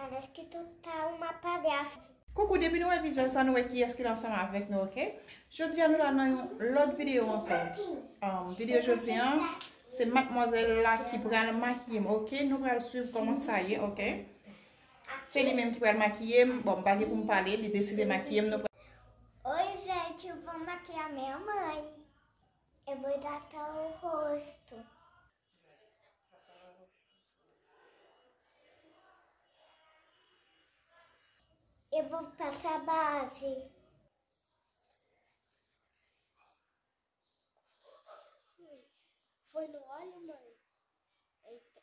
Parece que tu tá uma palhaça. Coucou, depuis nous vidéo ça nous qui est-ce qui est ensemble avec nous, OK? Jeudi nous là dans l'autre vidéo encore. Vidéo jeudi c'est mademoiselle là qui prend le maquiller, OK? Nous allons suivre comment ça y est, OK? C'est lui même qui prend le maquiller, bon, pas pour me parler, il décide de maquiller nous. Oi, gente, eu vou maquiar minha mãe. Eu vou hidratar o rosto. Eu vou passar base. Foi no olho, mãe? Eita.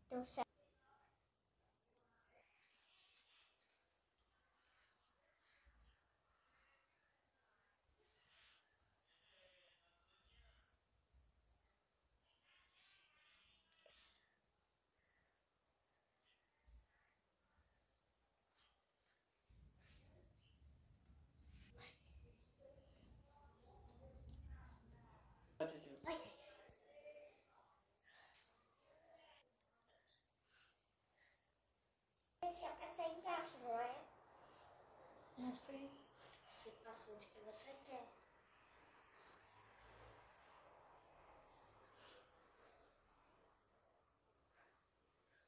Deu certo. Você passar embaixo, não é? Não sei. Você passa onde que você quer.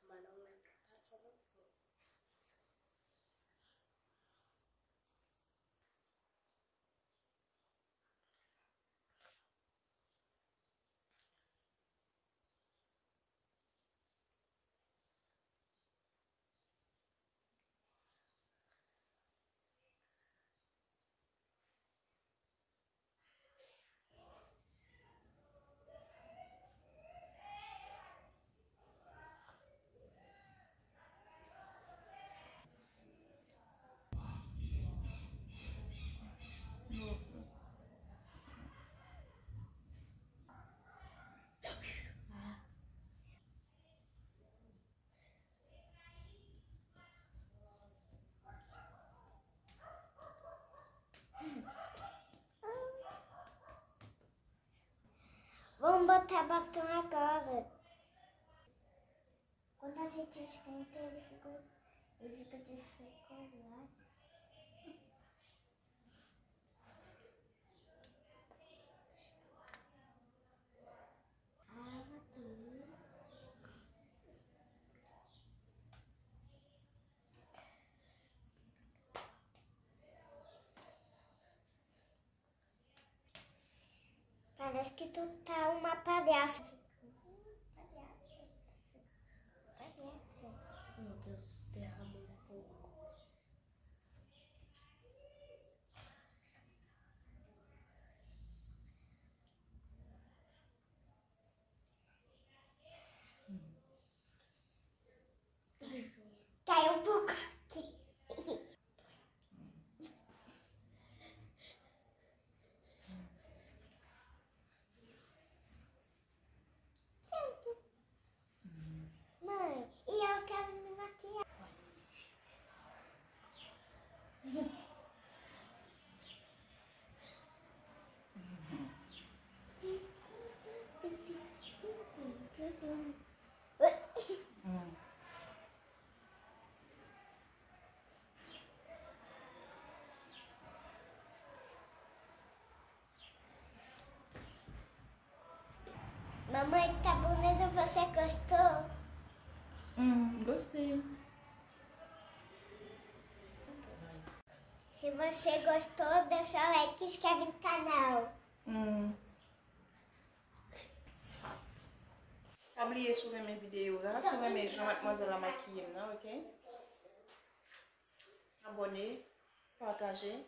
Mas não é pra casa, não. Vamos botar batom agora. Quando a gente esquenta, ele fica de chocolate. Aqui. Parece que tu tá uma palhaça. Meu Deus, derramou um pouco. Caiu um pouco aqui. Mãe, e eu quero me maquiar. Mamãe, tá bonita, você gostou? Gostei. Se você gostou, deixa o like e inscreve no canal. Oubliez sur mes vidéos, là, sur mes gens, mademoiselle la maquille, là, ok? Abonnez, partagez,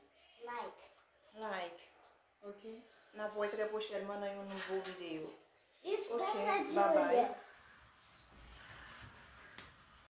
like, ok? Nous allons très prochainement dans une nouvelle vidéo. Ok, bye bye.